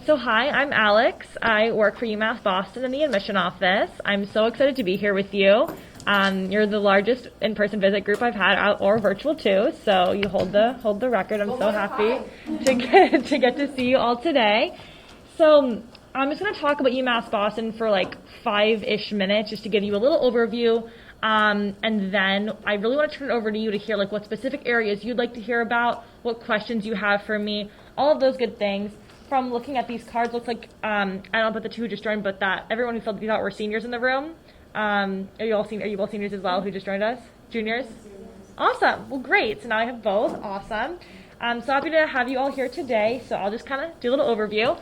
So hi, I'm Alex. I work for Umass Boston in the admission office. I'm so excited to be here with you. You're the largest in-person visit group I've had, or virtual too. So you hold the record. I'm so happy to get to see you all today. So I'm just going to talk about Umass Boston for like 5-ish minutes, just to give you a little overview. And then I really want to turn it over to you to hear like what specific areas you'd like to hear about, what questions you have for me, all of those good things. From looking at these cards, looks like, I don't know about the two who just joined, but that everyone who filled these out were seniors in the room. Are you both seniors as well who just joined us? Juniors? Awesome. Well, great. So now I have both. Awesome. So happy to have you all here today. So I'll just kind of do a little overview.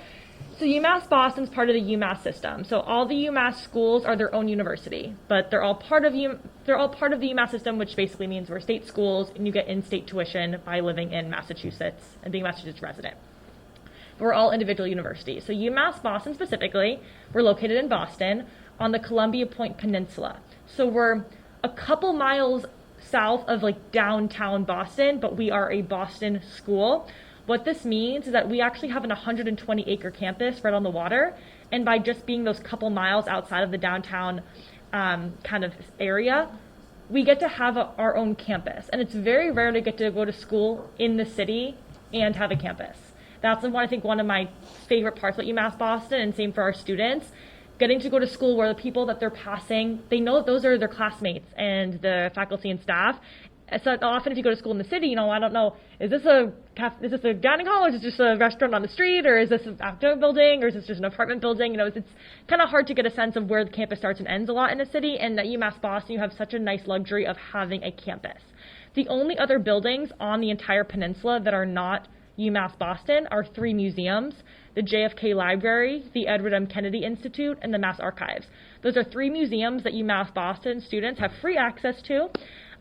So Umass Boston's part of the Umass system. So all the Umass schools are their own university, but they're all part of the Umass system, which basically means we're state schools and you get in-state tuition by living in Massachusetts and being a Massachusetts resident. We're all individual universities. So UMass Boston specifically, we're located in Boston on the Columbia Point Peninsula. So we're a couple miles south of like downtown Boston, but we are a Boston school. What this means is that we actually have an 120-acre campus right on the water. And by just being those couple miles outside of the downtown kind of area, we get to have our own campus. And it's very rare to get to go to school in the city and have a campus. That's I think one of my favorite parts about UMass Boston, and same for our students, getting to go to school where the people that they're passing, they know that those are their classmates and the faculty and staff. So often if you go to school in the city, I don't know, is this a dining hall, or is this just a restaurant on the street, or is this an academic building, or is this just an apartment building? It's kind of hard to get a sense of where the campus starts and ends a lot in a city, and at UMass Boston you have such a nice luxury of having a campus. The only other buildings on the entire peninsula that are not UMass Boston are 3 museums: the Jfk Library, the Edward M. Kennedy Institute, and the Mass Archives. Those are 3 museums that UMass Boston students have free access to,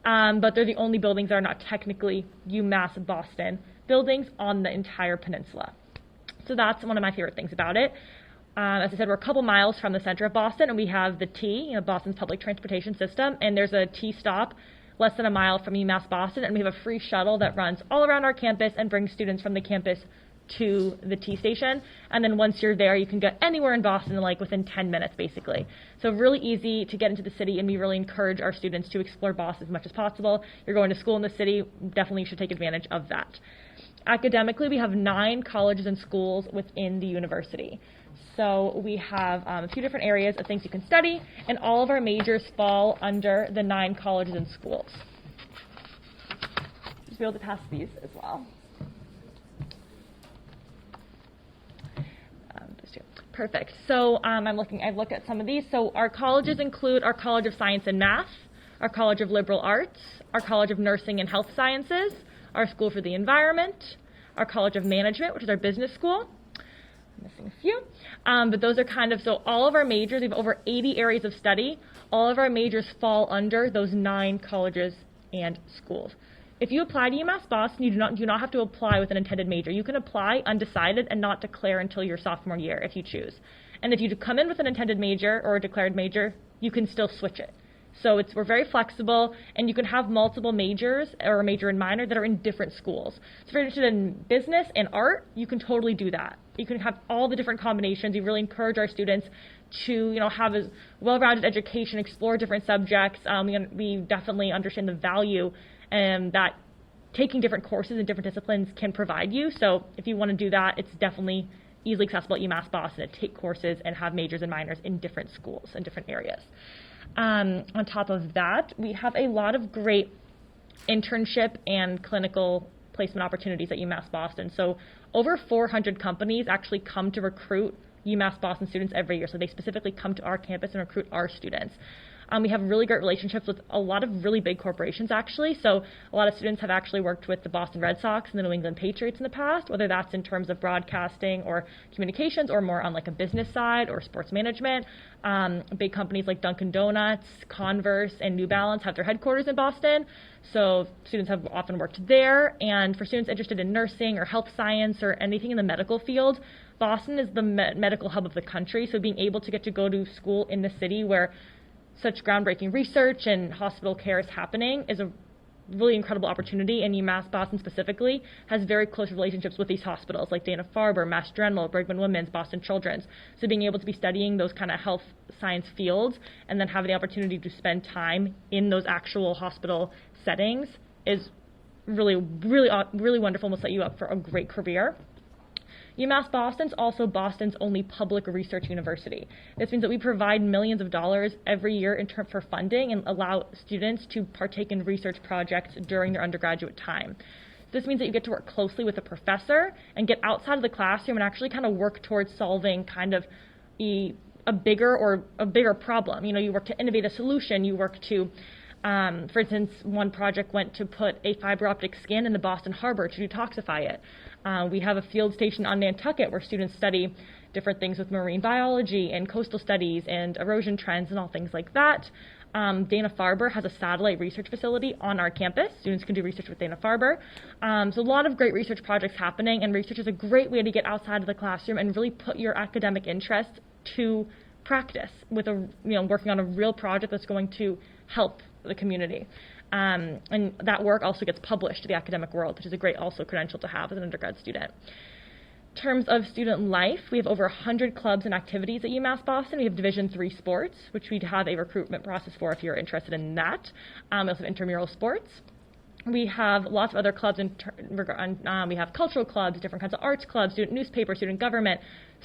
but they're the only buildings that are not technically UMass Boston buildings on the entire peninsula. So that's one of my favorite things about it. As I said, we're a couple miles from the center of Boston, and we have the T, Boston's public transportation system, and there's a T stop less than a mile from UMass Boston, and we have a free shuttle that runs all around our campus and brings students from the campus to the T station. And then once you're there, you can get anywhere in Boston like within 10 minutes, basically. So really easy to get into the city, and we really encourage our students to explore Boston as much as possible. You're going to school in the city, definitely should take advantage of that. Academically, we have 9 colleges and schools within the university. So we have a few different areas of things you can study, and all of our majors fall under the 9 colleges and schools. Just be able to pass these as well. Perfect. So I've looked at some of these. So our colleges include our College of Science and Math, our College of Liberal Arts, our College of Nursing and Health Sciences, our School for the Environment, our College of Management, which is our business school. I'm missing a few. But those are so all of our majors, we have over 80 areas of study. All of our majors fall under those 9 colleges and schools. If you apply to UMass Boston, you do not have to apply with an intended major. You can apply undecided and not declare until your sophomore year if you choose. And if you come in with an intended major or a declared major, you can still switch it. So we're very flexible, and you can have multiple majors or a major and minor that are in different schools. So if you're interested in business and art, you can totally do that. You can have all the different combinations. We really encourage our students to have a well-rounded education, explore different subjects. We definitely understand the value that taking different courses in different disciplines can provide you. So if you want to do that, it's definitely easily accessible at UMass Boston to take courses and have majors and minors in different schools and different areas. On top of that, we have a lot of great internship and clinical placement opportunities at UMass Boston. So over 400 companies actually come to recruit UMass Boston students every year. So they specifically come to our campus and recruit our students. We have really great relationships with a lot of really big corporations, actually. So a lot of students have actually worked with the Boston Red Sox and the New England Patriots in the past, whether that's in terms of broadcasting or communications or more on like a business side or sports management. Big companies like Dunkin' Donuts, Converse, and New Balance have their headquarters in Boston. So students have often worked there. And for students interested in nursing or health science or anything in the medical field, Boston is the medical hub of the country. So being able to get to go to school in the city where such groundbreaking research and hospital care is happening is a really incredible opportunity, and UMass Boston specifically has very close relationships with these hospitals like Dana-Farber, Mass General, Brigham and Women's, Boston Children's. So being able to be studying those kind of health science fields and then having the opportunity to spend time in those actual hospital settings is really, really, really wonderful and will set you up for a great career. UMass Boston is also Boston's only public research university. This means that we provide millions of dollars every year for funding and allow students to partake in research projects during their undergraduate time. This means that you get to work closely with a professor and get outside of the classroom and actually kind of work towards solving kind of a bigger problem. You know, you work to innovate a solution, you work to for instance, one project went to put a fiber optic skin in the Boston Harbor to detoxify it. We have a field station on Nantucket where students study different things with marine biology and coastal studies and erosion trends and all things like that. Dana-Farber has a satellite research facility on our campus. Students can do research with Dana-Farber. So a lot of great research projects happening, and research is a great way to get outside of the classroom and really put your academic interests to practice with working on a real project that's going to help the community. And that work also gets published to the academic world, which is a great also credential to have as an undergrad student. In terms of student life, we have over 100 clubs and activities at UMass Boston. We have Division III sports, which we have a recruitment process for if you're interested in that. We also have intramural sports. We have lots of other clubs. We have cultural clubs, different kinds of arts clubs, student newspaper, student government,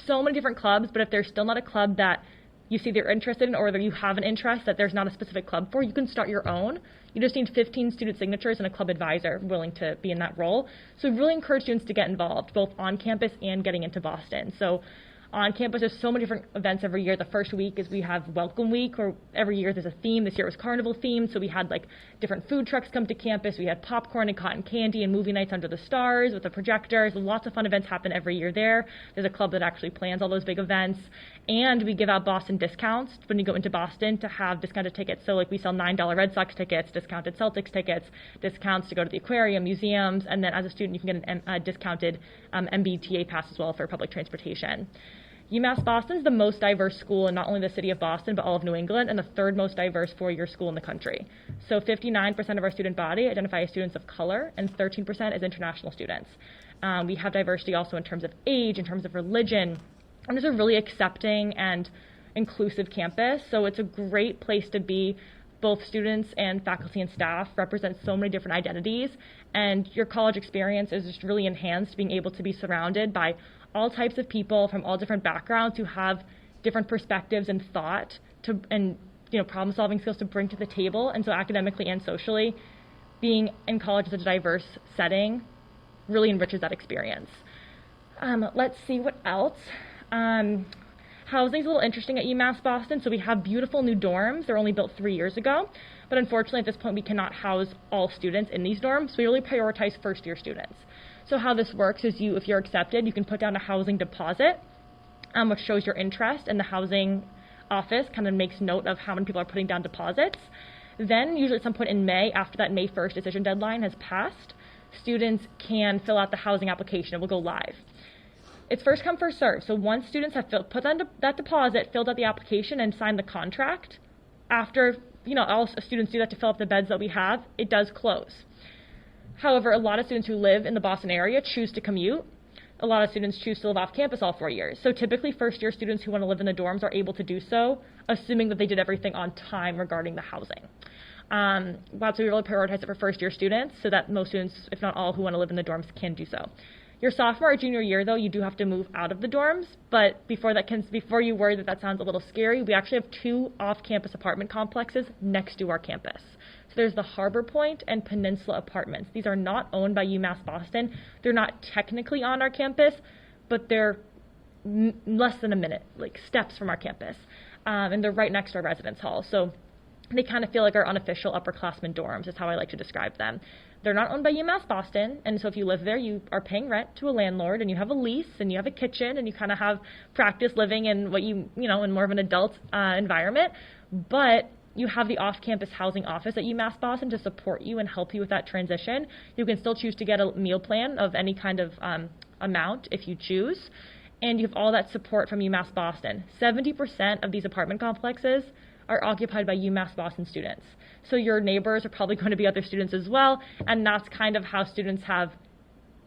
so many different clubs. But if there's still not a club that you see they're interested in, or that you have an interest that there's not a specific club for, you can start your own. You just need 15 student signatures and a club advisor willing to be in that role. So we really encourage students to get involved, both on campus and getting into Boston. So on campus, there's so many different events every year. The first week is we have Welcome Week, or every year there's a theme. This year it was Carnival themed, so we had like different food trucks come to campus. We had popcorn and cotton candy and movie nights under the stars with the projectors. Lots of fun events happen every year there. There's a club that actually plans all those big events. And we give out Boston discounts when you go into Boston to have discounted tickets. So like we sell $9 Red Sox tickets, discounted Celtics tickets, discounts to go to the aquarium, museums, and then as a student you can get a discounted MBTA pass as well for public transportation. UMass Boston is the most diverse school in not only the city of Boston, but all of New England, and the third most diverse four-year school in the country. So 59% of our student body identify as students of color, and 13% as international students. We have diversity also in terms of age, in terms of religion, and it's a really accepting and inclusive campus, so it's a great place to be. Both students and faculty and staff represent so many different identities, and your college experience is just really enhanced being able to be surrounded by all types of people from all different backgrounds who have different perspectives and thought and problem solving skills to bring to the table. And so academically and socially, being in college is a diverse setting really enriches that experience. Let's see what else. Housing is a little interesting at UMass Boston. So we have beautiful new dorms. They're only built 3 years ago. But unfortunately, at this point, we cannot house all students in these dorms. So we really prioritize first-year students. So how this works is if you're accepted, you can put down a housing deposit, which shows your interest, and the housing office kind of makes note of how many people are putting down deposits. Then, usually at some point in May, after that May 1st decision deadline has passed, students can fill out the housing application. It will go live. It's first come, first served. So once students have put down that deposit, filled out the application, and signed the contract, after all students do that to fill up the beds that we have, it does close. However, a lot of students who live in the Boston area choose to commute. A lot of students choose to live off campus all 4 years. So typically first-year students who want to live in the dorms are able to do so, assuming that they did everything on time regarding the housing. So we really prioritize it for first-year students so that most students, if not all, who want to live in the dorms can do so. Your sophomore or junior year, though, you do have to move out of the dorms, but before you worry that sounds a little scary, we actually have 2 off-campus apartment complexes next to our campus. So there's the Harbor Point and Peninsula apartments. These are not owned by UMass Boston. They're not technically on our campus, but they're less than a minute, like steps from our campus. And they're right next to our residence hall. So they kind of feel like our unofficial upperclassmen dorms is how I like to describe them. They're not owned by UMass Boston, and so if you live there, you are paying rent to a landlord, and you have a lease, and you have a kitchen, and you kind of have practice living in what in more of an adult environment. But you have the off-campus housing office at UMass Boston to support you and help you with that transition. You can still choose to get a meal plan of any kind of amount if you choose, and you have all that support from UMass Boston. 70% of these apartment complexes are occupied by UMass Boston students. So your neighbors are probably going to be other students as well, and that's kind of how students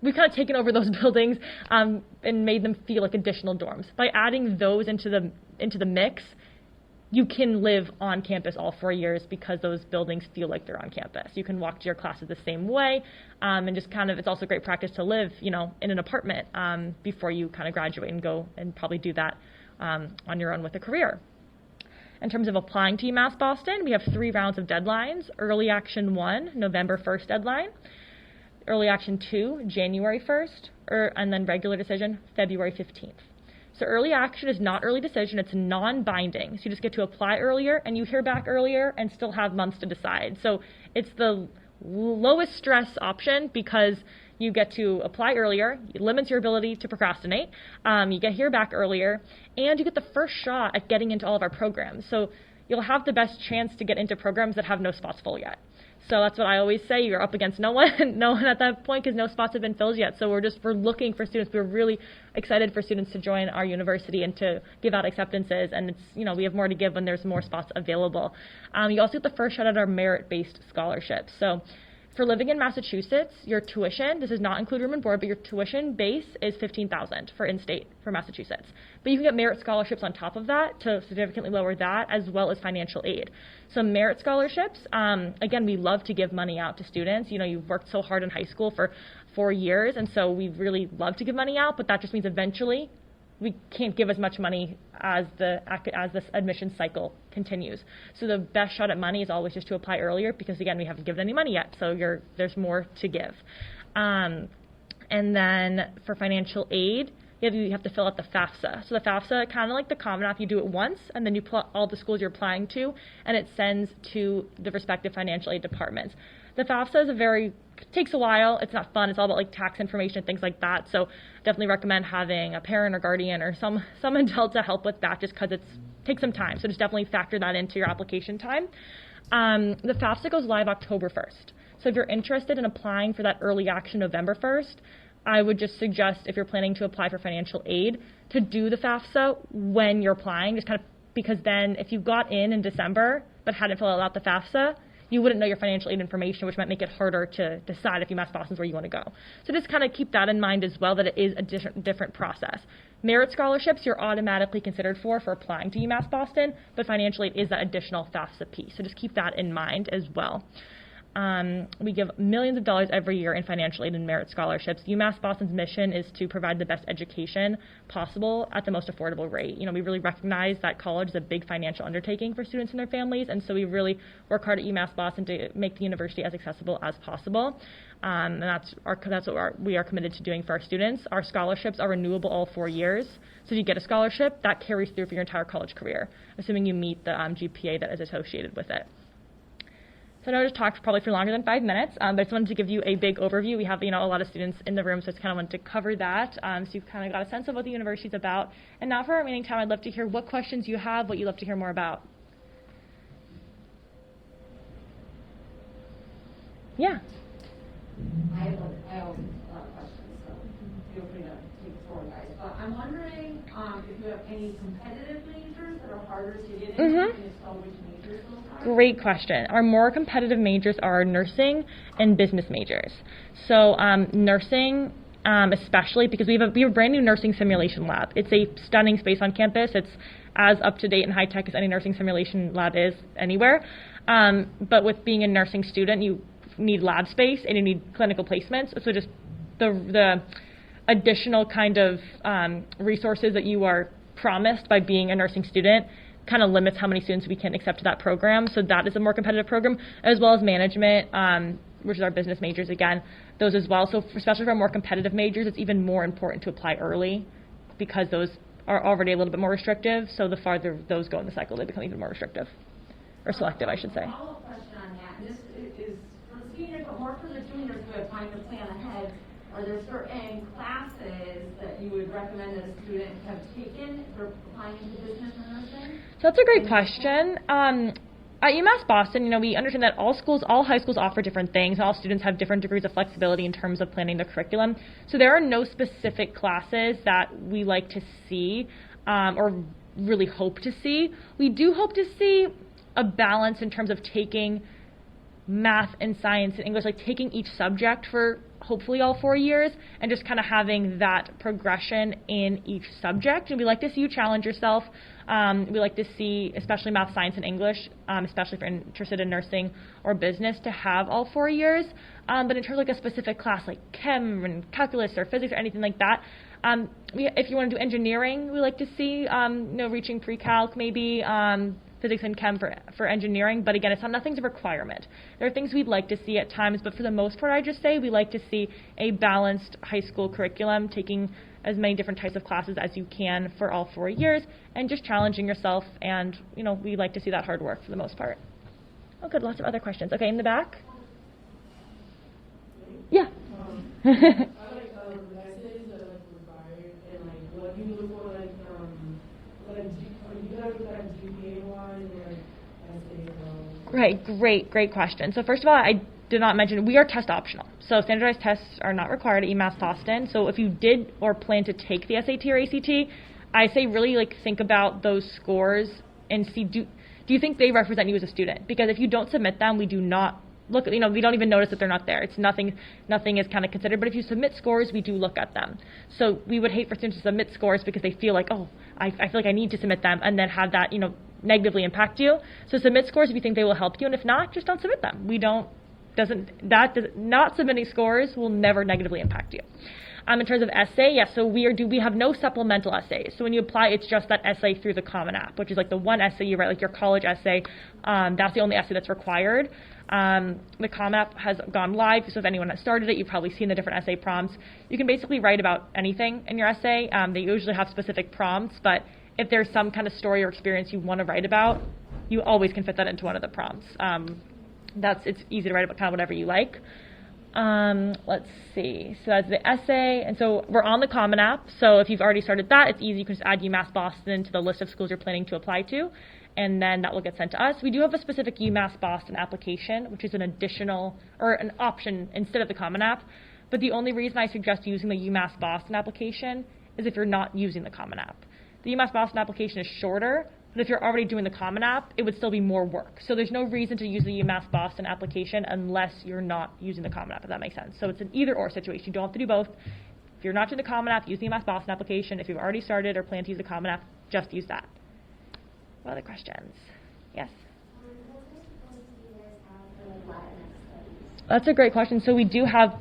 we've kind of taken over those buildings and made them feel like additional dorms. By adding those into the mix, you can live on campus all 4 years because those buildings feel like they're on campus. You can walk to your classes the same way, and just kind of, it's also great practice to live, in an apartment before you kind of graduate and go and probably do that on your own with a career. In terms of applying to UMass Boston, we have 3 rounds of deadlines. Early Action 1, November 1st deadline. Early Action 2, January 1st, and then regular decision, February 15th. So early action is not early decision, it's non-binding. So you just get to apply earlier and you hear back earlier and still have months to decide. So it's the lowest stress option because you get to apply earlier, it limits your ability to procrastinate, you get hear back earlier, and you get the first shot at getting into all of our programs. So you'll have the best chance to get into programs that have no spots full yet. So that's what I always say, you're up against no one at that point because no spots have been filled yet. So we're looking for students. We're really excited for students to join our university and to give out acceptances. And it's, we have more to give when there's more spots available. You also get the first shot at our merit-based scholarships. So for living in Massachusetts, your tuition, this does not include room and board, but your tuition base is $15,000 for in-state for Massachusetts. But you can get merit scholarships on top of that to significantly lower that, as well as financial aid. So merit scholarships, again, we love to give money out to students. You've worked so hard in high school for 4 years, and so we really love to give money out, but that just means eventually we can't give as much money as this admission cycle continues. So the best shot at money is always just to apply earlier because, again, we haven't given any money yet, so there's more to give. And then for financial aid, you have to fill out the FAFSA. So the FAFSA, kind of like the Common App, you do it once, and then you put all the schools you're applying to, and it sends to the respective financial aid departments. The FAFSA takes a while. It's not fun. It's all about like tax information and things like that. So definitely recommend having a parent or guardian or some adult to help with that just because it takes some time. So just definitely factor that into your application time. The FAFSA goes live October 1st. So if you're interested in applying for that early action November 1st, I would just suggest if you're planning to apply for financial aid to do the FAFSA when you're applying, just kind of because then if you got in December but hadn't filled out the FAFSA, you wouldn't know your financial aid information, which might make it harder to decide if UMass Boston's where you want to go. So just kind of keep that in mind as well, that it is a different process. Merit scholarships, you're automatically considered for applying to UMass Boston, but financial aid is that additional FAFSA piece. So just keep that in mind as well. We give millions of dollars every year in financial aid and merit scholarships. UMass Boston's mission is to provide the best education possible at the most affordable rate. We really recognize that college is a big financial undertaking for students and their families, and so we really work hard at UMass Boston to make the university as accessible as possible. And that's what we are committed to doing for our students. Our scholarships are renewable all 4 years. So if you get a scholarship, that carries through for your entire college career, assuming you meet the GPA that is associated with it. So I know I just talked probably for longer than 5 minutes, but I just wanted to give you a big overview. We have, a lot of students in the room, so I just kind of wanted to cover that. So you've kind of got a sense of what the university is about. And now for our remaining time, I'd love to hear what questions you have, what you'd love to hear more about. Yeah. I have a lot of questions, so feel free to take the floor, guys. But I'm wondering if you have any competitive majors that are harder to get into, and if so, which majors those are? Great question. Our more competitive majors are nursing and business majors. So nursing, especially because we have a brand new nursing simulation lab. It's a stunning space on campus. It's as up to date and high tech as any nursing simulation lab is anywhere. But with being a nursing student, you need lab space and you need clinical placements. So just the additional kind of resources that you are promised by being a nursing student kind of limits how many students we can accept to that program. So that is a more competitive program, as well as management, which is our business majors again, those as well. So especially for more competitive majors, it's even more important to apply early because those are already a little bit more restrictive. So the farther those go in the cycle, they become even more restrictive, or selective, I should say. Follow-up question on that. And this is for the seniors, but more for the juniors who have time to plan ahead. Are there certain classes that you would recommend that a student have taken for applying into business or nursing? So that's a great question. At UMass Boston, we understand that all high schools offer different things. All students have different degrees of flexibility in terms of planning their curriculum. So there are no specific classes that we like to see or really hope to see. We do hope to see a balance in terms of taking math and science and English, like taking each subject for hopefully all 4 years and just kind of having that progression in each subject. And we like to see you challenge yourself. We like to see, especially math, science, and English, especially if you're interested in nursing or business, to have all 4 years. But in terms of like a specific class like chem and calculus or physics or anything like that, if you want to do engineering, we like to see reaching pre-calc maybe, physics and chem for engineering, but again, nothing's a requirement. There are things we'd like to see at times, but for the most part, I just say we like to see a balanced high school curriculum, taking as many different types of classes as you can for all 4 years, and just challenging yourself, and we like to see that hard work for the most part. Oh, good, lots of other questions. Okay, in the back? Yeah. Right, great question. So first of all, I did not mention, we are test optional. So standardized tests are not required at Umass Boston. So if you did or plan to take the SAT or ACT, I say really think about those scores and see, do you think they represent you as a student? Because if you don't submit them, we do not look, we don't even notice that they're not there. It's nothing is kind of considered. But if you submit scores, we do look at them. So we would hate for students to submit scores because they feel like, oh, I feel like I need to submit them, and then have that, negatively impact you. So submit scores if you think they will help you, and if not, just don't submit them. Not submitting scores will never negatively impact you. In terms of essay, yes, so we have no supplemental essays. So when you apply, it's just that essay through the Common App, which is like the one essay you write, like your college essay. That's the only essay that's required. The Common App has gone live, so if anyone has started it, you've probably seen the different essay prompts. You can basically write about anything in your essay. They usually have specific prompts, but if there's some kind of story or experience you want to write about, you always can fit that into one of the prompts. It's easy to write about kind of whatever you like. Let's see. So that's the essay, and so we're on the Common App. So if you've already started that, it's easy. You can just add UMass Boston to the list of schools you're planning to apply to, and then that will get sent to us. We do have a specific UMass Boston application, which is an additional or an option instead of the Common App. But the only reason I suggest using the UMass Boston application is if you're not using the Common App. The UMass Boston application is shorter, but if you're already doing the Common App, it would still be more work. So there's no reason to use the UMass Boston application unless you're not using the Common App, if that makes sense. So it's an either-or situation. You don't have to do both. If you're not doing the Common App, use the UMass Boston application. If you've already started or plan to use the Common App, just use that. What other questions? Yes? That's a great question. So we do have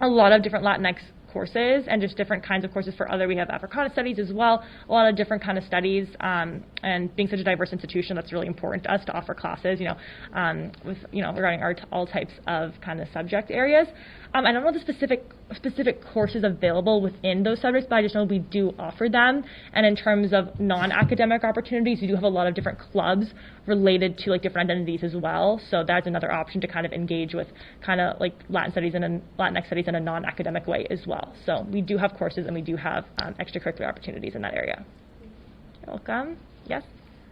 a lot of different Latinx courses and just different kinds of courses for other. We have Africana studies as well, a lot of different kind of studies, and being such a diverse institution, that's really important to us to offer classes, regarding all types of kind of subject areas. I don't know the specific courses available within those subjects, but I just know we do offer them. And in terms of non-academic opportunities, we do have a lot of different clubs related to different identities as well. So that's another option to kind of engage with kind of Latin studies and Latinx studies in a non-academic way as well. So we do have courses and we do have extracurricular opportunities in that area. You're welcome. Yes?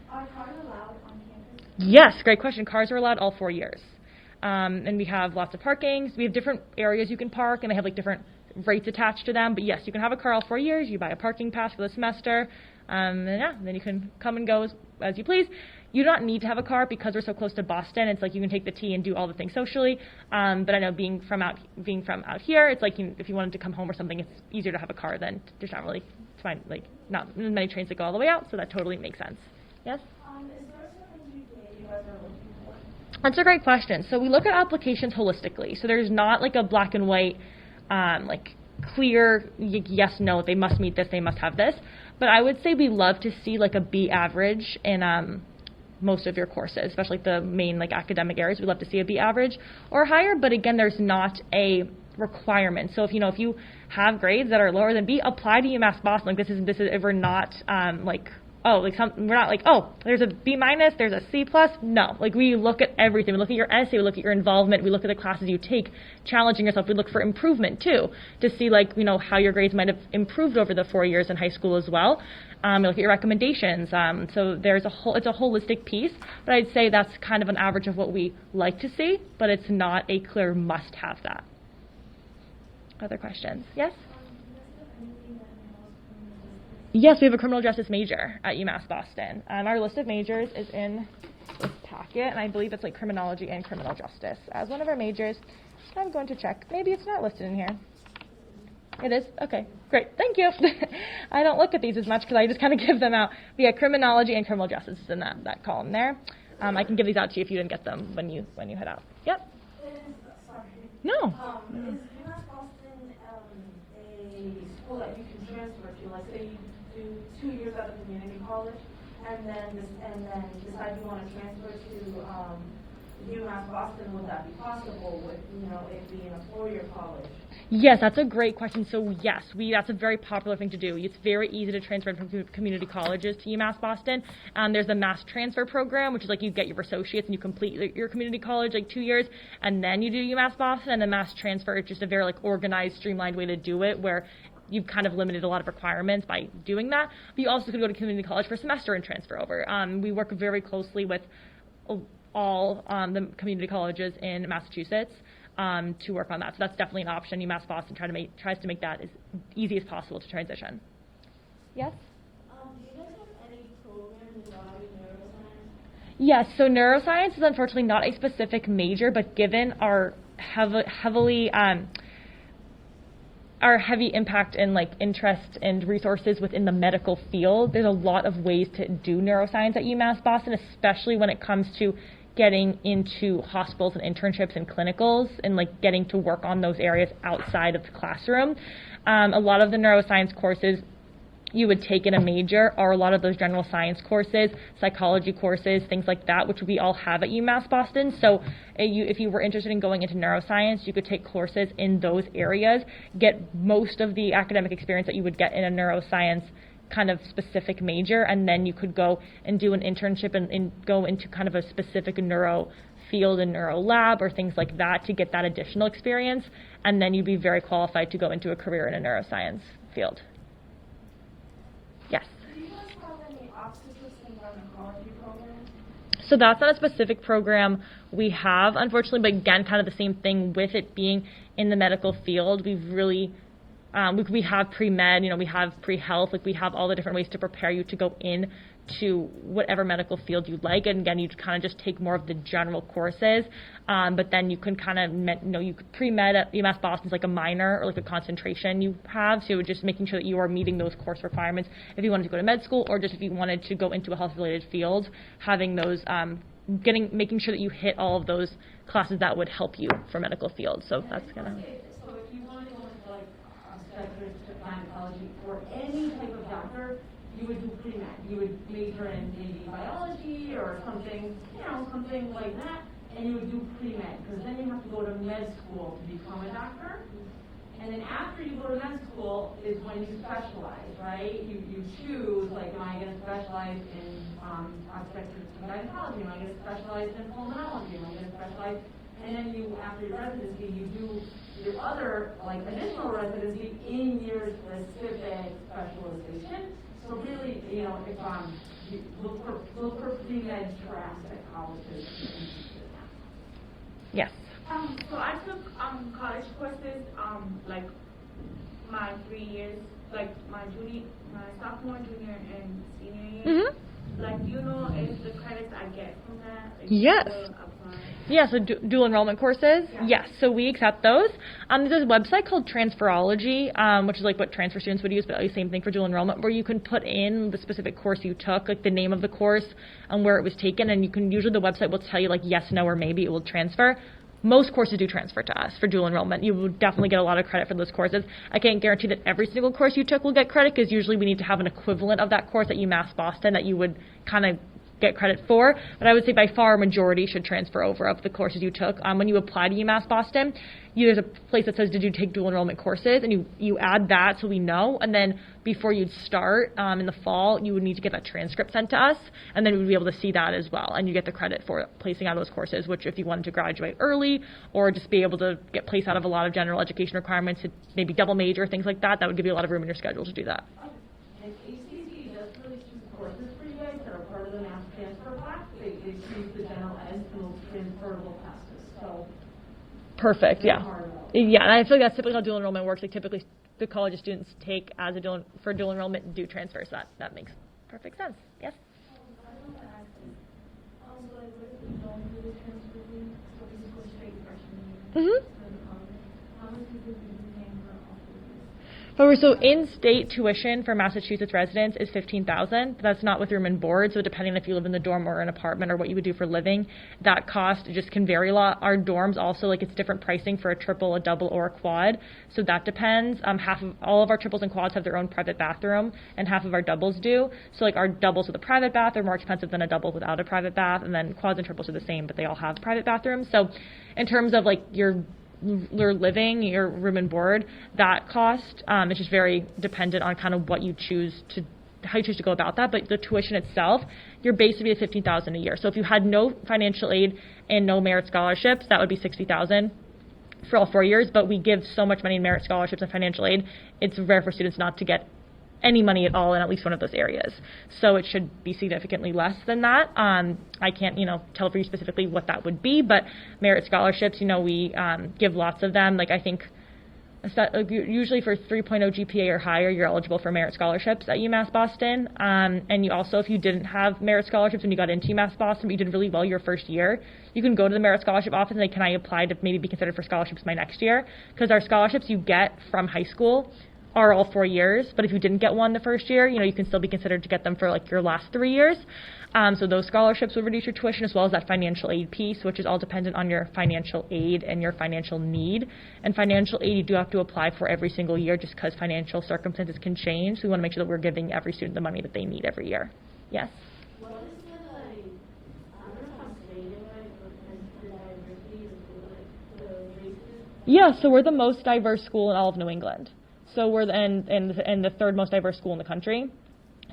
Are cars allowed on campus? Yes, great question. Cars are allowed all 4 years. And we have lots of parkings. We have different areas you can park, and they have different rates attached to them. But yes, you can have a car all 4 years. You buy a parking pass for the semester, and then you can come and go as you please. You don't need to have a car because we're so close to Boston. It's you can take the T and do all the things socially. But I know being from out here, it's if you wanted to come home or something, it's easier to have a car than there's not really not many trains that go all the way out. So that totally makes sense. Yes. Is there certain GPA you guys are looking for? That's a great question. So we look at applications holistically. So there's not a black and white, clear yes, no, they must meet this, they must have this. But I would say we love to see a B average in most of your courses, especially the main academic areas. We love to see a B average or higher. But again, there's not a requirement. So if you have grades that are lower than B, apply to UMass Boston. This is if we're not we're not there's a B minus, there's a C plus. No, we look at everything. We look at your essay, we look at your involvement, we look at the classes you take, challenging yourself. We look for improvement too, to see how your grades might have improved over the 4 years in high school as well. We look at your recommendations. So it's a holistic piece, but I'd say that's kind of an average of what we like to see, but it's not a clear must have that. Other questions? Yes? Yes, we have a criminal justice major at Umass Boston. Our list of majors is in this packet, and I believe it's like criminology and criminal justice as one of our majors. I'm going to check. Maybe it's not listed in here. It is? Okay, great. Thank you. I don't look at these as much because I just kind of give them out. But yeah, criminology and criminal justice is in that column there. I can give these out to you if you didn't get them when you head out. Yep. Sorry. No. Is Umass Boston a school that you can transfer to? Like, say you do 2 years at a community college, and then decide you want to transfer to Umass Boston. Would that be possible with it being a 4-year college? Yes, that's a great question. So yes, that's a very popular thing to do. It's very easy to transfer from community colleges to UMass Boston. There's the mass transfer program, which is like you get your associates and you complete your community college like 2 years, and then you do UMass Boston. And the mass transfer is just a very like organized, streamlined way to do it, where you've kind of limited a lot of requirements by doing that. But you also could go to community college for a semester and transfer over. We work very closely with all the community colleges in Massachusetts to work on that. So that's definitely an option. UMass Boston tries to make that as easy as possible to transition. Yes? Do you guys have any programs regarding neuroscience? Yes, so neuroscience is unfortunately not a specific major, but given our heavy impact and like interest and resources within the medical field, there's a lot of ways to do neuroscience at UMass Boston, especially when it comes to getting into hospitals and internships and clinicals and like getting to work on those areas outside of the classroom. A lot of the neuroscience courses you would take in a major are a lot of those general science courses, psychology courses, things like that, which we all have at UMass Boston. So if you were interested in going into neuroscience, you could take courses in those areas, get most of the academic experience that you would get in a neuroscience kind of specific major, and then you could go and do an internship and go into kind of a specific neuro field and neuro lab or things like that to get that additional experience, and then you'd be very qualified to go into a career in a neuroscience field. Yes? Do you guys have any obstetrics and gynecology programs? So that's not a specific program we have, unfortunately, but again, kind of the same thing with it being in the medical field. We've really we have pre-med, we have pre-health, like we have all the different ways to prepare you to go in to whatever medical field you'd like. And again, you kind of just take more of the general courses, but then you can kind of, you could pre-med at UMass Boston is like a minor or like a concentration you have. So just making sure that you are meeting those course requirements if you wanted to go to med school or just if you wanted to go into a health-related field, having those, making sure that you hit all of those classes that would help you for medical fields. So that's kind of. So if you wanted to go into like obstetrics to gynecology or any type of doctor, you would do pre-med. You would major in maybe biology or something, something like that, and you would do pre-med, because then you have to go to med school to become a doctor. And then after you go to med school is when you specialize, right? You choose, like, am I going to specialize in obstetrics and gynecology? Am I going to specialize in pulmonology? Am I going to specialize? And then after your residency, you do your other, like, additional residency in your specific specialization. So really, if you look for pre-med tracks at colleges. Yes. So I took college courses like my 3 years, like my sophomore, junior, and senior year. Mm-hmm. Like, do you know if the credits I get from that? Like, Yes. Yeah, so dual enrollment courses? Yeah. Yes, so we accept those. There's a website called Transferology, which is like what transfer students would use, but the same thing for dual enrollment, where you can put in the specific course you took, like the name of the course and where it was taken, and usually the website will tell you like yes, no, or maybe it will transfer. Most courses do transfer to us for dual enrollment. You will definitely get a lot of credit for those courses. I can't guarantee that every single course you took will get credit, because usually we need to have an equivalent of that course at UMass Boston that you would kind of get credit for, but I would say by far a majority should transfer over of the courses you took. When you apply to UMass Boston, there's a place that says, did you take dual enrollment courses? And you add that so we know, and then before you'd start in the fall, you would need to get that transcript sent to us, and then we'd be able to see that as well, and you get the credit for placing out of those courses, which if you wanted to graduate early or just be able to get placed out of a lot of general education requirements, to maybe double major, things like that, that would give you a lot of room in your schedule to do that. And ACC does really choose courses for you guys that are part of the mass transfer class. They choose the general ed and those transferable classes. So perfect, yeah. Yeah, and I feel like that's typically how dual enrollment works. Like typically the college students take as for dual enrollment do transfer. So that makes perfect sense. Yes? I want to ask this. So like, what if we don't do the transfer thing? So we just go straight freshman year Mm-hmm. to the college? How much would we be paying for all of this? So in-state tuition for Massachusetts residents is $15,000. That's not with room and board. So depending if you live in the dorm or an apartment or what you would do for living, that cost just can vary a lot. Our dorms also, like, it's different pricing for a triple, a double, or a quad. So that depends. Half of all of our triples and quads have their own private bathroom, and half of our doubles do. So like our doubles with a private bath are more expensive than a double without a private bath, and then quads and triples are the same, but they all have private bathrooms. So in terms of like your living, your room and board, that cost is just very dependent on kind of what you choose to, how you choose to go about that. But the tuition itself, you're basically at $15,000 a year. So if you had no financial aid and no merit scholarships, that would be $60,000 for all 4 years. But we give so much money in merit scholarships and financial aid, it's rare for students not to get any money at all in at least one of those areas. So it should be significantly less than that. I can't, tell for you specifically what that would be, but merit scholarships, we give lots of them. Like I think usually for 3.0 GPA or higher, you're eligible for merit scholarships at Umass Boston. And you also, if you didn't have merit scholarships when you got into Umass Boston, but you did really well your first year, you can go to the merit scholarship office and say, can I apply to maybe be considered for scholarships my next year? Because our scholarships you get from high school are all 4 years, but if you didn't get one the first year, you can still be considered to get them for like your last 3 years. So those scholarships will reduce your tuition, as well as that financial aid piece, which is all dependent on your financial aid and your financial need. And financial aid you do have to apply for every single year just because financial circumstances can change. So we want to make sure that we're giving every student the money that they need every year. Yes? What is the, I don't know if I'm saying it right, but the diversity of the races? Yeah, so we're the most diverse school in all of New England. So we're the third most diverse school in the country.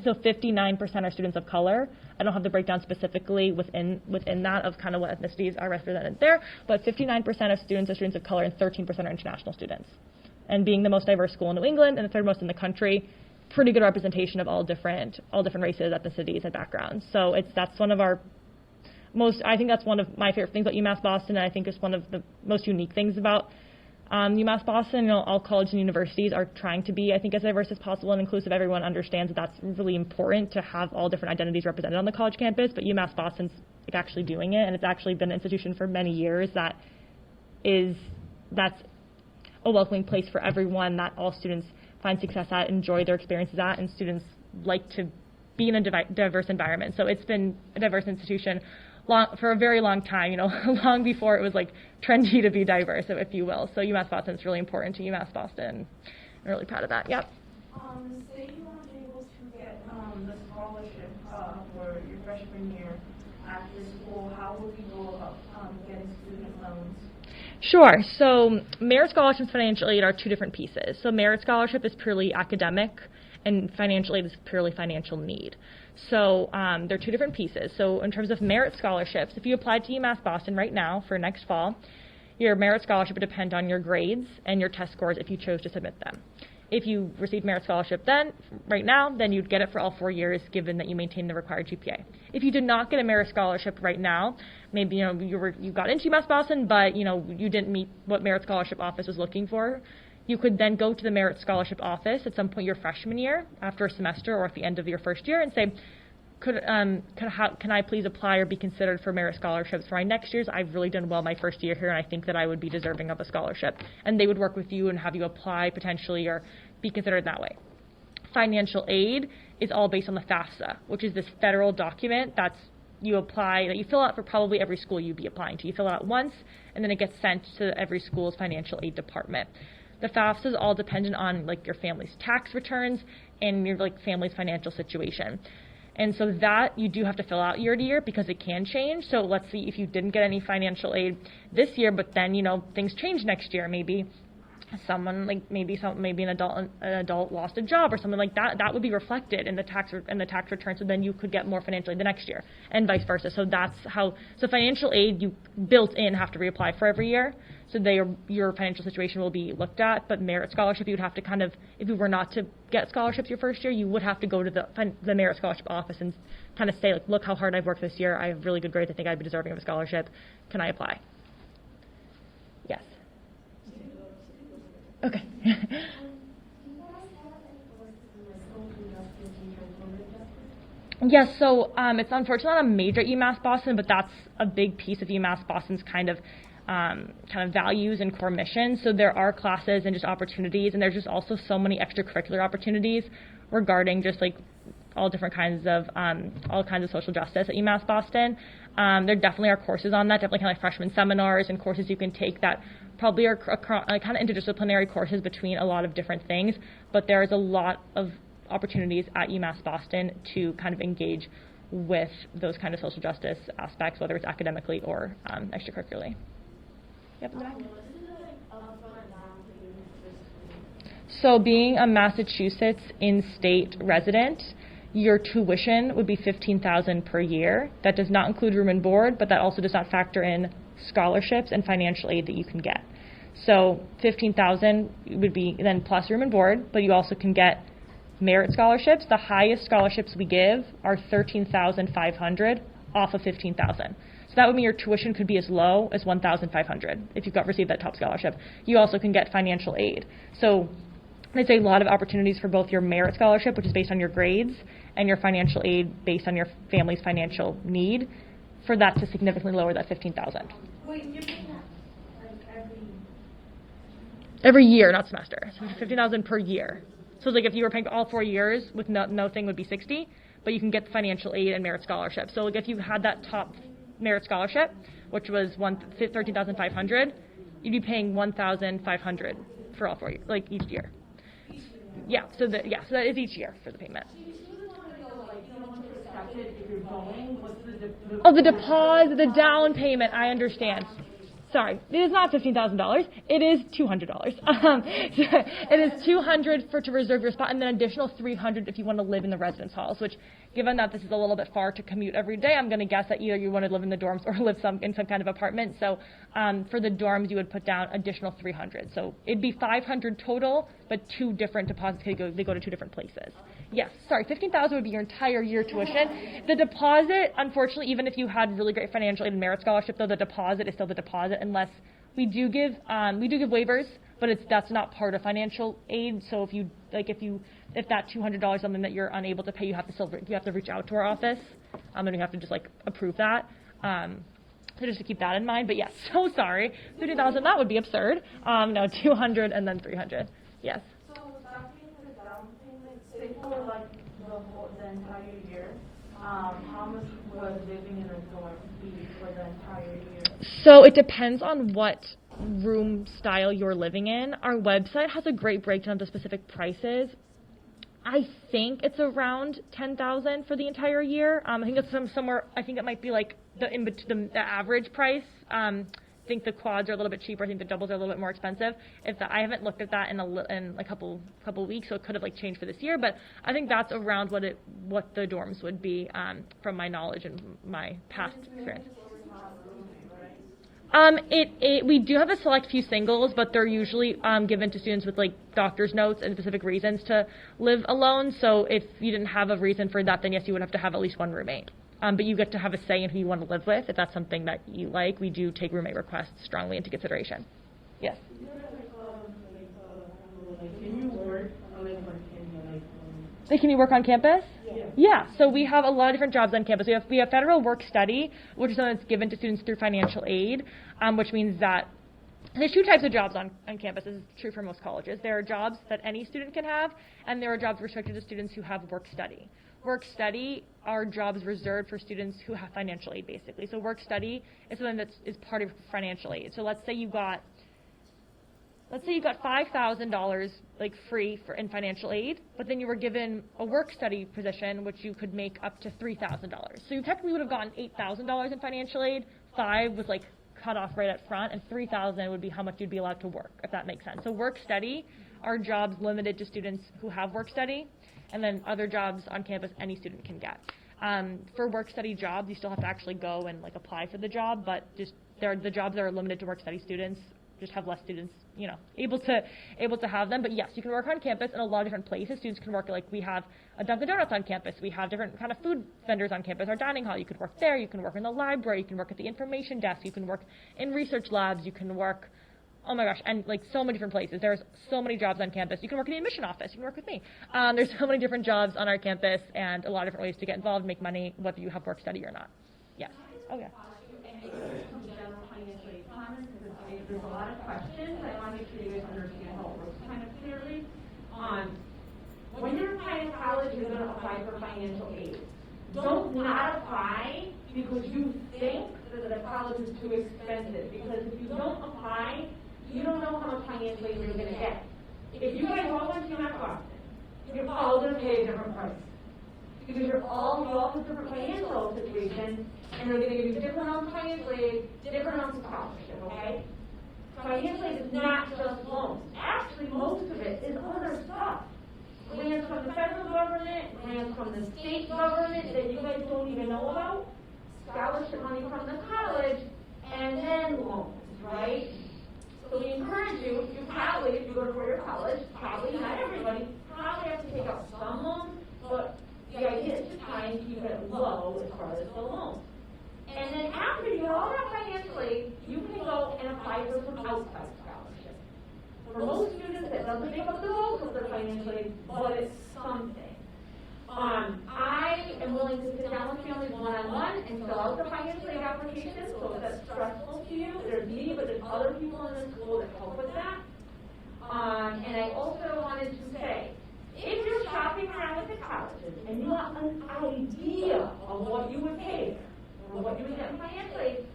So 59% are students of color. I don't have the breakdown specifically within that of kind of what ethnicities are represented there, but 59% of students are students of color and 13% are international students. And being the most diverse school in New England and the third most in the country, pretty good representation of all different races, ethnicities, and backgrounds. So that's one of our I think that's one of my favorite things about UMass Boston, and I think it's one of the most unique things about UMass Boston. All colleges and universities are trying to be, I think, as diverse as possible and inclusive. Everyone understands that that's really important to have all different identities represented on the college campus, but UMass Boston's actually doing it, and it's actually been an institution for many years that's a welcoming place for everyone, that all students find success at, enjoy their experiences at, and students like to be in a diverse environment. So it's been a diverse institution for a very long time, long before it was like trendy to be diverse, if you will. So UMass Boston is really important to UMass Boston. I'm really proud of that. Yep. Say you weren't able to get the scholarship for your freshman year after school, how would we go about getting student loans? Sure. So merit scholarships and financial aid are two different pieces. So merit scholarship is purely academic, and financial aid is purely financial need. So they're two different pieces. So in terms of merit scholarships, if you applied to UMass Boston right now for next fall, your merit scholarship would depend on your grades and your test scores if you chose to submit them. If you received merit scholarship right now, then you'd get it for all 4 years, given that you maintain the required GPA. If you did not get a merit scholarship right now, maybe you got into UMass Boston, but you didn't meet what merit scholarship office was looking for, you could then go to the merit scholarship office at some point your freshman year, after a semester or at the end of your first year, and say, can I please apply or be considered for merit scholarships for my next year's? I've really done well my first year here, and I think that I would be deserving of a scholarship. And they would work with you and have you apply potentially or be considered that way. Financial aid is all based on the FAFSA, which is this federal document that you fill out for probably every school you'd be applying to. You fill it out once, and then it gets sent to every school's financial aid department. The FAFSA is all dependent on your family's tax returns and your family's financial situation. And so that you do have to fill out year to year because it can change. So let's see if you didn't get any financial aid this year, but then things change next year. Maybe someone maybe an adult lost a job or something like that. That would be reflected in the tax return. So then you could get more financial aid the next year, and vice versa. So that's how. So financial aid you built in have to reapply for every year. So your financial situation will be looked at. But merit scholarship, you would have to if you were not to get scholarships your first year, you would have to go to the merit scholarship office and kind of say, look how hard I've worked this year. I have really good grades. I think I'd be deserving of a scholarship. Can I apply? Yes. Okay. Yes, so it's unfortunately not a major at Umass Boston, but that's a big piece of Umass Boston's kind of values and core mission. So there are classes and just opportunities, and there's just also so many extracurricular opportunities regarding just like all kinds of social justice at Umass Boston. There definitely are courses on that, definitely kind of like freshman seminars and courses you can take that probably are kind of interdisciplinary courses between a lot of different things, but there is a lot of opportunities at Umass Boston to kind of engage with those kind of social justice aspects, whether it's academically or extracurricularly. Yep. So being a Massachusetts in-state resident, your tuition would be $15,000 per year. That does not include room and board, but that also does not factor in scholarships and financial aid that you can get. So $15,000 would be then plus room and board, but you also can get merit scholarships. The highest scholarships we give are $13,500 off of $15,000. So that would mean your tuition could be as low as $1,500 if you've received that top scholarship. You also can get financial aid. So it's a lot of opportunities for both your merit scholarship, which is based on your grades, and your financial aid based on your family's financial need, for that to significantly lower that $15,000. Wait, you're paying that like Every year, not semester. So $15,000 per year. So like if you were paying all 4 years with no thing would be $60,000, but you can get financial aid and merit scholarship. So like if you had that top merit scholarship, which was $13,500, you'd be paying $1,500 for all 4 years, like each year. Yeah, so that is each year for the payment. Oh, the deposit, the down payment, I understand. Sorry, it is not $15,000. It is $200. It is $200 to reserve your spot, and then additional $300 if you want to live in the residence halls. Which, given that this is a little bit far to commute every day, I'm going to guess that either you want to live in the dorms or live in some kind of apartment. So, for the dorms, you would put down additional $300. So it'd be $500 total, but two different deposits. They go to two different places. Yes, sorry, $15,000 would be your entire year tuition. The deposit, unfortunately, even if you had really great financial aid and merit scholarship, though, the deposit is still the deposit, unless we do give waivers, but that's not part of financial aid. So if that $200 is something that you're unable to pay, you have to reach out to our office, and we have to just like approve that. So just to keep that in mind. But yes, so sorry, $30,000, that would be absurd. No, $200 and then $300. Yes. say for like the entire year, how much was living in a dorm be for the entire year? So it depends on what room style you're living in. Our website has a great breakdown of the specific prices. I think it's around $10,000 for the entire year. I think it's somewhere. I think it might be like the average price. I think the quads are a little bit cheaper. I think the doubles are a little bit more expensive. I haven't looked at that in a couple weeks, so it could have changed for this year. But I think that's around what the dorms would be from my knowledge and my past experience. We do have a select few singles, but they're usually given to students with doctor's notes and specific reasons to live alone. So if you didn't have a reason for that, then yes, you would have to have at least one roommate. But you get to have a say in who you want to live with. If that's something that you like, we do take roommate requests strongly into consideration. Yes. Can you work Can you work on campus? Yeah, so we have a lot of different jobs on campus. We have federal work study, which is something that's given to students through financial aid, which means that there's two types of jobs on campus. This is true for most colleges. There are jobs that any student can have, and there are jobs restricted to students who have work study. Work study are jobs reserved for students who have financial aid, basically. So work study is something that is part of financial aid. So let's say you got $5,000 free in financial aid, but then you were given a work study position, which you could make up to $3,000. So you technically would have gotten $8,000 in financial aid. $5,000 was cut off right up front, and $3,000 would be how much you'd be allowed to work, if that makes sense. So work study are jobs limited to students who have work study, and then other jobs on campus any student can get. For work study jobs, you still have to actually go and apply for the job, but just the jobs that are limited to work study students just have less students, able to have them. But yes, you can work on campus in a lot of different places. Students can work we have a Dunkin' Donuts on campus. We have different kind of food vendors on campus. Our dining hall, you could work there. You can work in the library. You can work at the information desk. You can work in research labs. You can work Oh my gosh, and like so many different places. There's so many jobs on campus. You can work in the admission office. You can work with me. There's so many different jobs on our campus and a lot of different ways to get involved, make money, whether you have work study or not. Yes. Oh yeah. There's a lot of questions. I want to make sure you guys understand how it works kind of clearly. When you're applying to college, you're going to apply for financial aid. Don't not apply because you think that the college is too expensive. Because if you don't apply, you don't know how much financial aid you're going to get. If you guys all went to Umass Boston, you're all going to pay a different price. Because you all have different financial situations, and they're going to give you different amounts of financial aid, different amounts of scholarship, okay? Financial aid is not just loans. Actually, most of it is other stuff. Grants from the federal government, grants from the state government that you guys don't even know about, scholarship money from the college, and then loans, right? So we encourage you, you probably, if you go to four-year college, probably not everybody, probably have to take out some loans, but the idea is to try and keep it low as far as the loans. And then after you get all that financial aid, you can go and apply for some outside scholarship. For most students, that doesn't make up the bulk of their financial aid, but it's something. I am willing to sit down with families one-on-one and fill out the financial aid application, so if that's stressful to you, there's me, but there's other people in the school that help with that. And I also wanted to say, if you're shopping around with the colleges and you want an idea of what you would pay or what you would get in financial aid,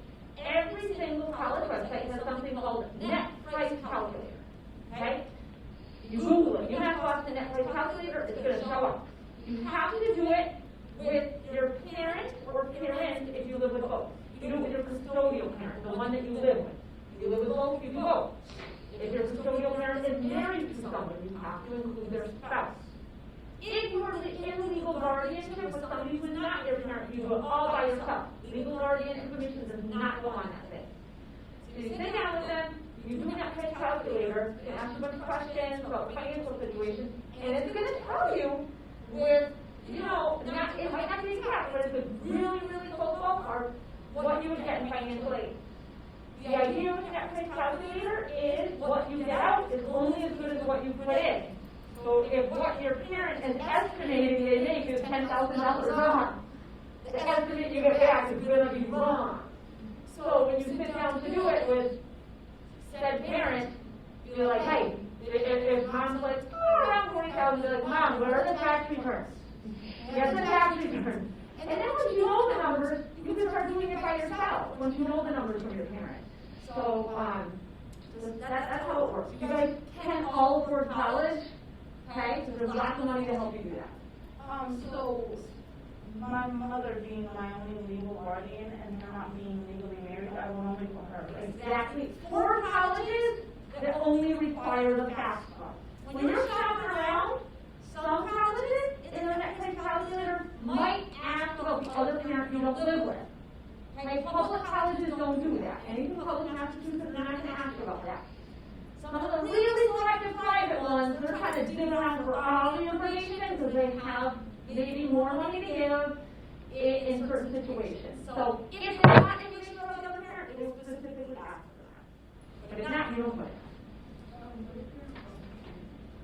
every single college website has something called net price calculator. Okay? You Google it. Umass Boston net price calculator, it's going to show up. You have to do it with your parent or parents if you live with both. You do it with your custodial parent, the one that you live with. If you live with both, you do both. If your custodial parent is married to someone, you have to include their spouse. If you are in legal guardianship with somebody who is not your parent, you do it all by yourself. Legal guardian information does not go on that thing. So you sit down with them, you do that price calculator, and ask a bunch of questions about financial situations, and it's going to tell you with, you know, it might not be exact, but it's a really, really close ballpark what you would get in financial aid. The idea with that price calculator is what you get out is only as good as what you put in. So if what your parent is estimating they make is $10,000 wrong, the estimate you get back is going to be wrong. So when you sit down to do it with said parent, you're like, hey, if mom's like, oh, I have $40,000, you're like, Mom, where are the tax returns? Get the tax returns. And then once you know the numbers, you can start doing it by yourself, once you know the numbers from your parent. So that's how it works. You guys can all afford college, okay? So there's lots of money to help you do that. So my mother being my only legal guardian and her not being legally married, I will only for her. Exactly. For colleges that only require the passport. When you're shopping around, some colleges in the next price calculator might ask about the other parent you don't live with. Okay, public colleges don't do that. Anything public in Massachusetts, they're not going to ask about that. Some of the really selective private ones, they're trying to dig around for all the information because they have maybe more money to give in certain situations. So if it's not information about the other parent, it will specifically ask for that. But if not, you don't put it.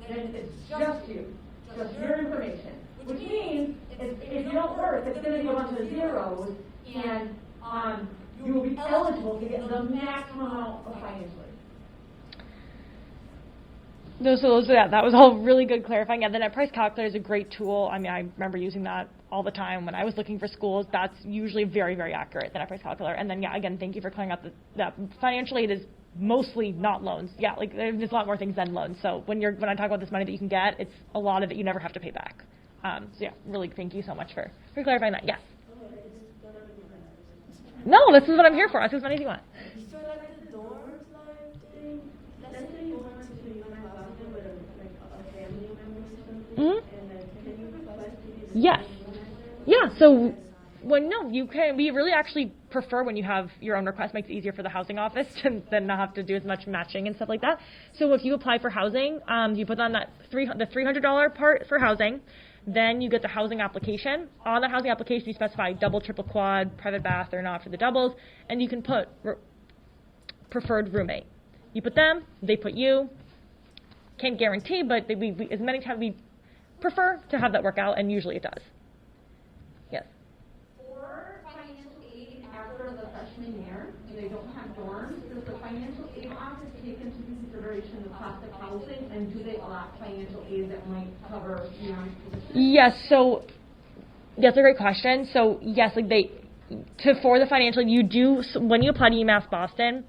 Then it's just you, just your information. Which means if you don't work, it's going to be a bunch of zeros, and you will be eligible to get the maximum amount of financial aid. No, so that was all really good clarifying. Yeah, the net price calculator is a great tool. I mean, I remember using that all the time when I was looking for schools. That's usually very, very accurate, the net price calculator. And then, yeah, again, thank you for clearing up that financial aid is mostly not loans. Yeah, like there's a lot more things than loans. So when I talk about this money that you can get, it's a lot of it you never have to pay back. So yeah, really thank you so much for clarifying that. Yes. No, this is what I'm here for. Ask as many as you want. So like the dorms like thing, let's say you went to Umass Boston with a family member or something, and then can you request to be Yes. Yeah, so we really actually prefer when you have your own request. Makes it easier for the housing office to then not have to do as much matching and stuff like that. So if you apply for housing, you put on that the $300 part for housing. Then you get the housing application. On that housing application, you specify double, triple, quad, private bath or not for the doubles, and you can put preferred roommate. You put them, they put you. Can't guarantee, but we as many times we prefer to have that work out, and usually it does. Yes? For financial aid after the freshman year, and they don't have dorms, does the financial aid office take into consideration the cost of housing, and do they allot financial aid that might cover your position? Yes, so that's a great question. So yes, for the financial, you do, when you apply to UMass Boston,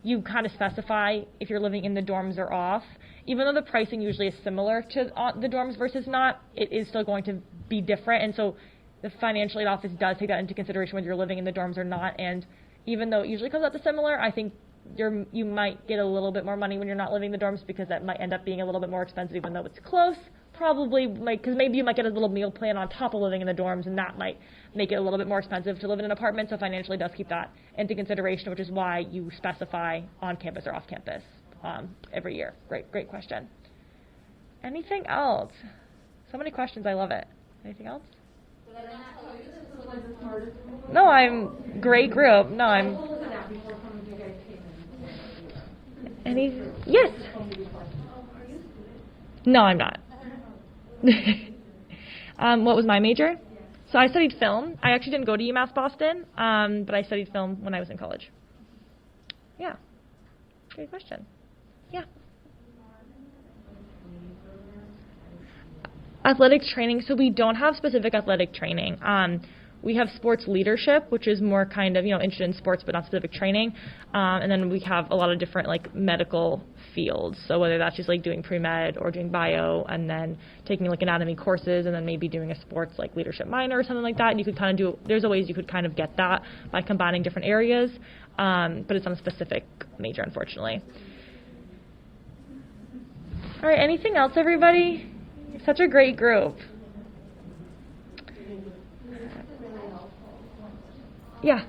you kind of specify if you're living in the dorms or off. Even though the pricing usually is similar to the dorms versus not, it is still going to be different. And so the financial aid office does take that into consideration whether you're living in the dorms or not. And even though it usually comes out to similar, I think you might get a little bit more money when you're not living in the dorms, because that might end up being a little bit more expensive even though it's close. Probably, because maybe you might get a little meal plan on top of living in the dorms, and that might make it a little bit more expensive to live in an apartment. So financially does keep that into consideration, which is why you specify on campus or off campus every year. Great question. Anything else? So many questions, I love it. Anything else? Did I not tell you this was like the smartest group? No, I'm great group. No, I'm. I told you that before some of you guys came in. Any? Yes. No, I'm not. What was my major? So I studied film. I actually didn't go to UMass Boston, but I studied film when I was in college. Yeah. Great question. Yeah. Athletic training. So we don't have specific athletic training. We have sports leadership, which is more kind of, interested in sports but not specific training. And then we have a lot of different medical fields. So whether that's just doing pre-med or doing bio and then taking anatomy courses and then maybe doing a sports leadership minor or something like that. And you could kind of there's a ways you could kind of get that by combining different areas. But it's not a specific major, unfortunately. All right, anything else, everybody? You're such a great group. Yeah.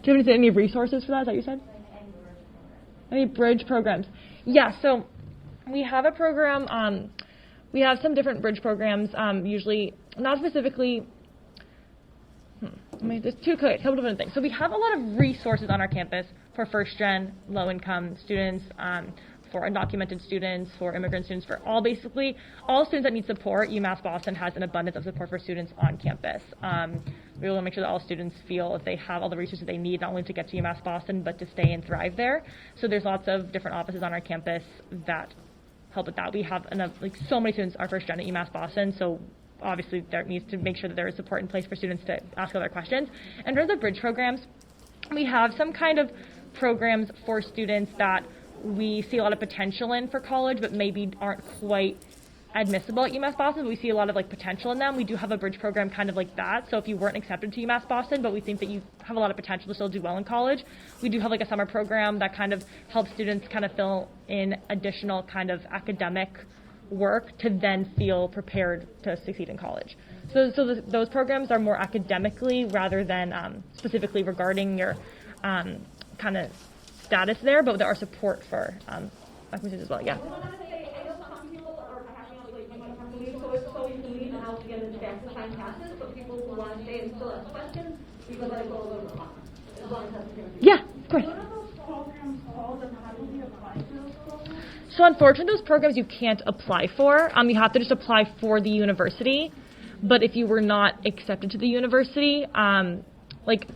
Do you have any resources for that? Is that what you said? Any bridge programs? Yeah, so we have a program. We have some different bridge programs, usually not specifically. There's a couple different things. So we have a lot of resources on our campus for first-gen, low-income students, for undocumented students, for immigrant students, for all students that need support. UMass Boston has an abundance of support for students on campus. We want to make sure that all students feel that they have all the resources they need, not only to get to UMass Boston, but to stay and thrive there. So there's lots of different offices on our campus that help with that. We have so many students are first gen at UMass Boston, so obviously there needs to make sure that there is support in place for students to ask all their questions. And in terms of bridge programs, we have some kind of programs for students that we see a lot of potential in for college, but maybe aren't quite admissible at UMass Boston, but we see a lot of potential in them. We do have a bridge program kind of like that. So if you weren't accepted to UMass Boston, but we think that you have a lot of potential to still do well in college, we do have a summer program that kind of helps students kind of fill in additional kind of academic work to then feel prepared to succeed in college. So those programs are more academically rather than specifically regarding your kind of status there, but there are support for acquisitions as well. Yeah. So you need to help get into fast time passes, but people who want to stay and still ask questions, we can let it go a little bit longer. As long as that's the Yeah, of course. What are those programs called and how do we apply to those programs? So unfortunately, those programs you can't apply for. You have to just apply for the university. But if you were not accepted to the university,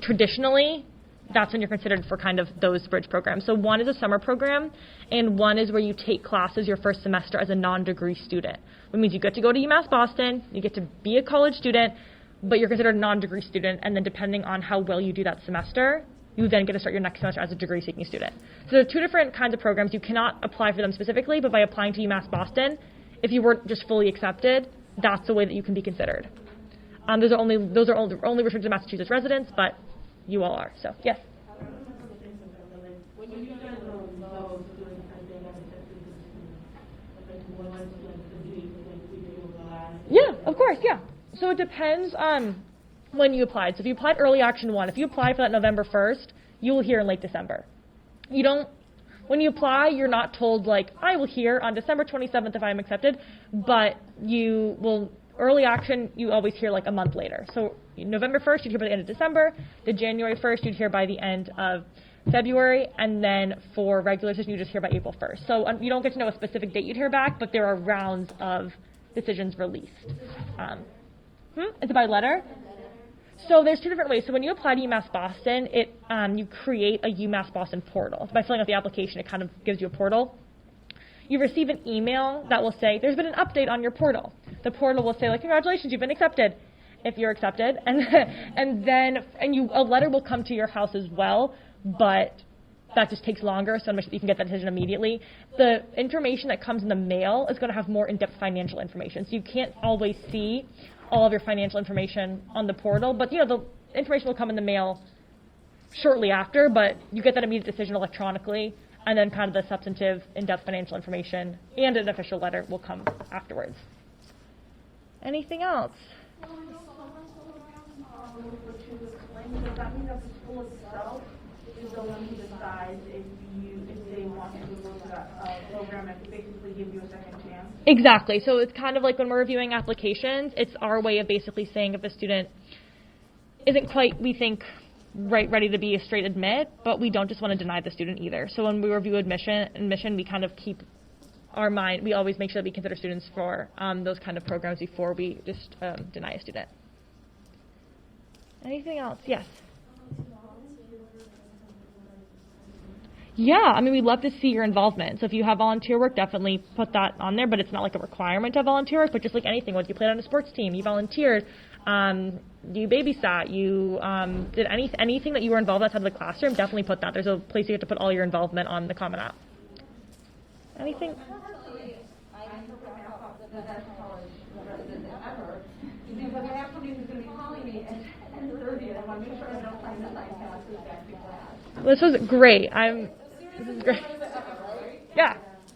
traditionally, that's when you're considered for kind of those bridge programs. So one is a summer program, and one is where you take classes your first semester as a non-degree student. Which means you get to go to UMass Boston, you get to be a college student, but you're considered a non-degree student, and then depending on how well you do that semester, you then get to start your next semester as a degree-seeking student. So there are two different kinds of programs. You cannot apply for them specifically, but by applying to UMass Boston, if you weren't just fully accepted, that's the way that you can be considered. Those are only restricted to Massachusetts residents, but you all are. So yes. Yeah, of course, yeah. So it depends on when you applied. So if you applied early action 1, if you apply for that November 1st, you will hear in late December. When you apply, you're not told I will hear on December 27th if I'm accepted, but you will, early action, you always hear like a month later. So November 1st, you'd hear by the end of December. The January 1st, you'd hear by the end of February. And then for regular decision, you just hear by April 1st. So you don't get to know a specific date you'd hear back, but there are rounds of decisions released. It's by letter? So there's two different ways. So when you apply to UMass Boston, you create a UMass Boston portal. So by filling out the application, it kind of gives you a portal. You receive an email that will say, there's been an update on your portal. The portal will say, like, congratulations, you've been accepted, if you're accepted. And then a letter will come to your house as well, but that just takes longer, so you can get that decision immediately. The information that comes in the mail is going to have more in-depth financial information. So you can't always see all of your financial information on the portal, but the information will come in the mail shortly after, but you get that immediate decision electronically, and then kind of the substantive, in-depth financial information and an official letter will come afterwards. Anything else? Does that mean that the school itself is the one who decides if they want to go to that program and basically give you a second chance? Exactly. So it's kind of like when we're reviewing applications, it's our way of basically saying if a student isn't quite, we think, ready to be a straight admit, but we don't just want to deny the student either. So when we review admission, we kind of keep our mind, we always make sure that we consider students for those kind of programs before we just deny a student. Anything else? Yes. Yeah, I mean, we'd love to see your involvement. So if you have volunteer work, definitely put that on there, but it's not like a requirement to have volunteer work, but just like anything. What you played on a sports team, you volunteered, you babysat, you did anything that you were involved outside of the classroom, definitely put that. There's a place you have to put all your involvement on the Common App. Anything? I the best college resident ever. Because I have somebody who's going to be calling me at 30th. I want to make sure I don't find that I pass this back to class. This was great. This is great. Yeah.